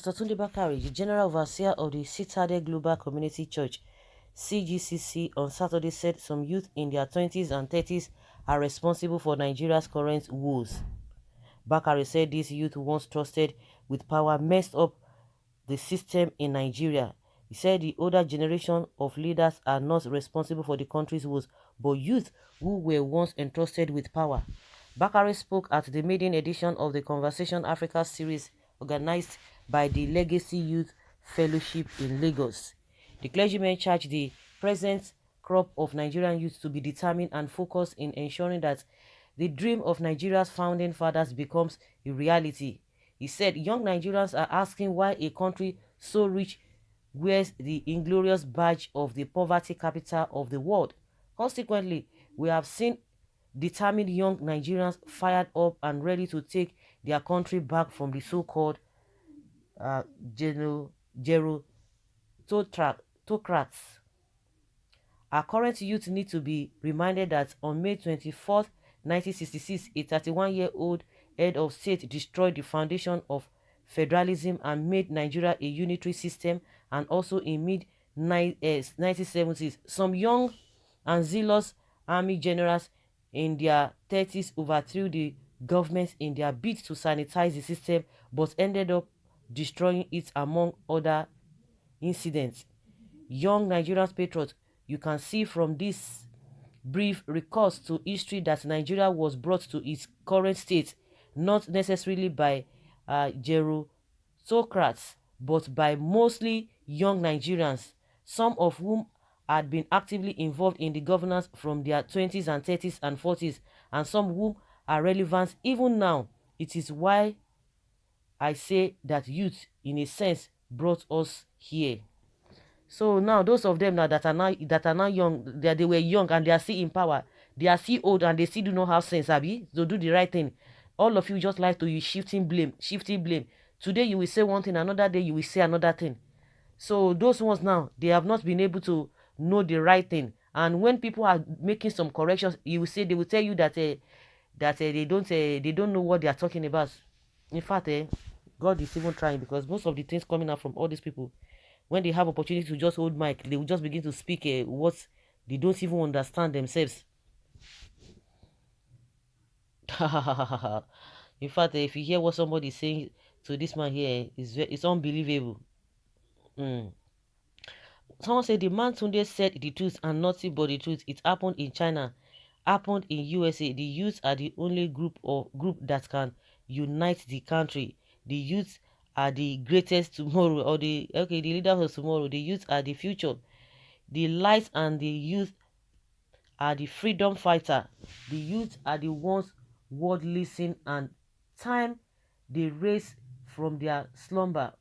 Pastor Tunde Bakare, the General Overseer of the Citadel Global Community Church, CGCC, on Saturday said some youth in their 20s and 30s are responsible for Nigeria's current woes. Bakare said these youth, once trusted with power, messed up the system in Nigeria. He said the older generation of leaders are not responsible for the country's woes, but youth who were once entrusted with power. Bakare spoke at the maiden edition of the Conversation Africa series organized by the Legacy Youth Fellowship in Lagos. The clergyman charged the present crop of Nigerian youth to be determined and focused in ensuring that the dream of Nigeria's founding fathers becomes a reality. He said young Nigerians are asking why a country so rich wears the inglorious badge of the poverty capital of the world. Consequently, we have seen determined young Nigerians fired up and ready to take their country back from the so-called gerontocrats. Our current youth need to be reminded that on May 24th, 1966, a 31-year-old head of state destroyed the foundation of federalism and made Nigeria a unitary system, and also in mid-1970s, some young and zealous army generals in their 30s overthrew the government in their bid to sanitize the system, but ended up destroying it among other incidents. Young Nigerian patriots, you can see from this brief recourse to history that Nigeria was brought to its current state not necessarily by gerontocrats, but by mostly young Nigerians, some of whom had been actively involved in the governance from their 20s and 30s and 40s, and some whom are relevant even now. It is why I say that youth, in a sense, brought us here. So now those of them now that are now young, they were young and they are still in power. They are still old and they still do not have sense, Abby. So do the right thing. All of you just like to use shifting blame. Today you will say one thing, another day you will say another thing. So those ones now, they have not been able to know the right thing. And when people are making some corrections, they will tell you that they don't know what they are talking about. In fact, God is even trying, because most of the things coming out from all these people, when they have opportunity to just hold mic, they will just begin to speak what they don't even understand themselves. In fact, if you hear what somebody is saying to this man here, it's unbelievable. Someone said the man Tunde said the truth and nothing but the truth. It happened in China, happened in USA. The youth are the only group that can unite the country. The youth are the greatest tomorrow, or the leaders of tomorrow. The youth are the future. The light and the youth are the freedom fighter. The youth are the ones world listen and time they raise from their slumber.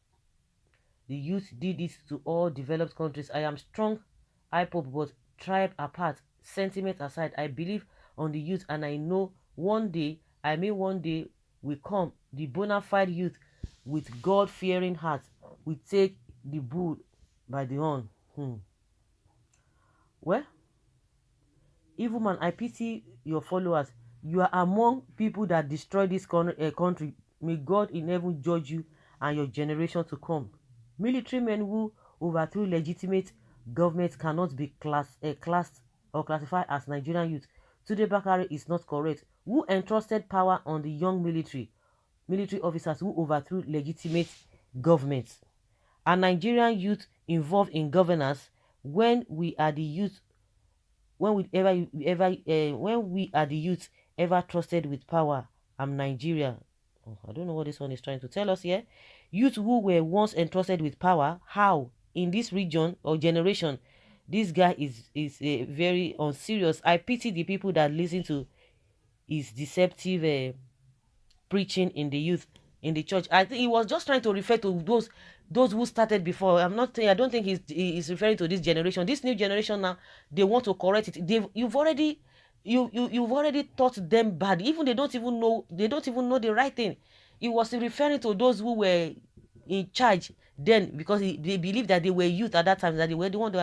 The youth did it to all developed countries. I am strong, I pop, but tribe apart, sentiment aside, I believe on the youth, and I know one day will come, the bona fide youth with God-fearing heart will take the bull by the horn. Well, evil man, I pity your followers. You are among people that destroy this country. May God in heaven judge you and your generation to come. Military men who overthrew legitimate governments cannot be classed or classified as Nigerian youth. Tunde Bakare is not correct. Who entrusted power on the young military officers who overthrew legitimate governments? Are Nigerian youth involved in governance? When we are the youth ever trusted with power? I'm Nigeria. I don't know what this one is trying to tell us here. Youth who were once entrusted with power, how? In this region or generation? This guy is very unserious. I pity the people that listen to his deceptive preaching in the in the church. I think he was just trying to refer to those who started before. I don't think he's referring to this generation. This new generation now, they want to correct it. You've already taught them bad. Even they don't even know the right thing. He was referring to those who were in charge then, because they believed that they were youth at that time, that they were the one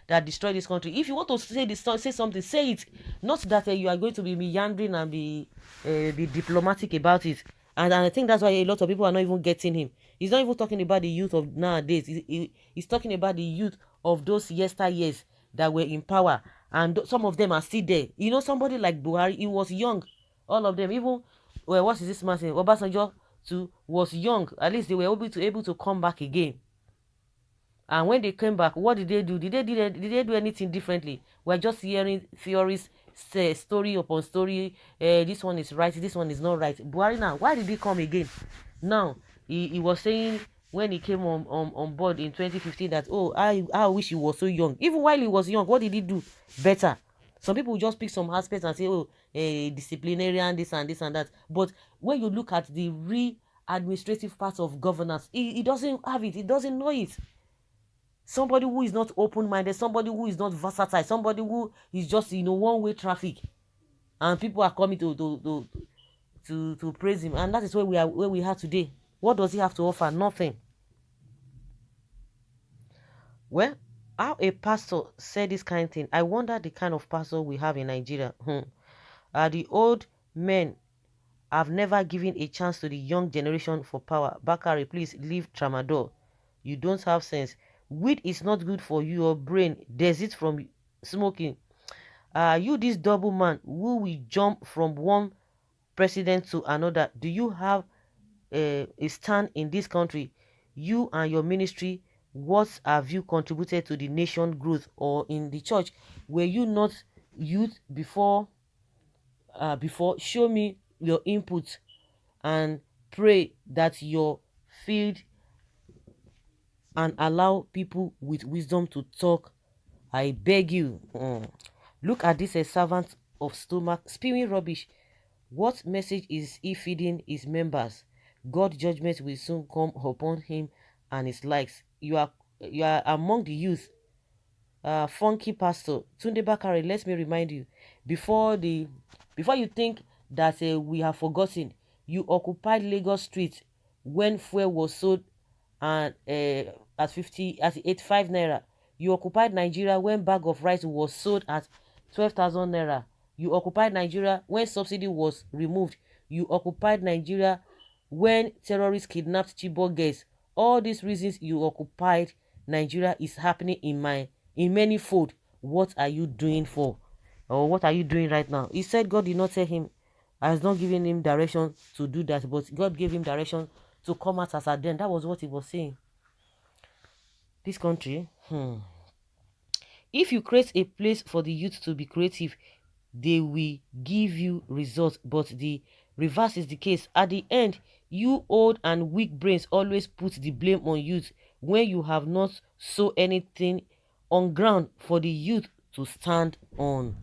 that destroyed this country. If you want to say something, say it. Not that you are going to be meandering and be diplomatic about it. And I think that's why a lot of people are not even getting him. He's not even talking about the youth of nowadays. He's talking about the youth of those yesteryears that were in power. And some of them are still there. You know, somebody like Buhari, he was young. All of them, even, well, what is this man saying? Obasanjo too was young. At least they were able to come back again. And when they came back, what did they do? Did they do anything differently? We're just hearing theories, say, story upon story. This one is right, this one is not right. Buhari now, why did he come again? Now, he was saying when he came on board in 2015 that, oh, I wish he was so young. Even while he was young, what did he do better? Some people just pick some aspects and say, oh, disciplinarian, this and this and that. But when you look at the real administrative part of governance, he doesn't have it. He doesn't know it. Somebody who is not open-minded, somebody who is not versatile, somebody who is just, one-way traffic, and people are coming to praise him, and that is where we are today. What does he have to offer? Nothing. Well, how a pastor said this kind of thing, I wonder the kind of pastor we have in Nigeria. The old men have never given a chance to the young generation for power. Bakare, please leave tramadol. You don't have sense. Weed is not good for your brain. There's it from smoking. You this double man who will jump from one president to another. Do you have a stand in this country? You and your ministry, what have you contributed to the nation growth? Or in the church, were you not youth before? Show me your input and pray that your field and allow people with wisdom to talk. I beg you. Look at this, a servant of stomach spewing rubbish. What message is he feeding his members? God judgment will soon come upon him and his likes. You are among the youth. Funky pastor Tunde Bakare, let me remind you, before you think that we have forgotten, you occupied Lagos street when fuel was sold and at 85 naira. You occupied Nigeria when bag of rice was sold at 12,000 naira. You occupied Nigeria when subsidy was removed. You occupied Nigeria when terrorists kidnapped Chibok girls. All these reasons you occupied Nigeria is happening in many fold. What are you doing for? Or what are you doing right now? He said God did not tell him, has not given him direction to do that, but God gave him direction to come out as a den. That was what he was saying. This country, if you create a place for the youth to be creative, they will give you results. But the reverse is the case. At the end, you old and weak brains always put the blame on youth when you have not sow anything on ground for the youth to stand on.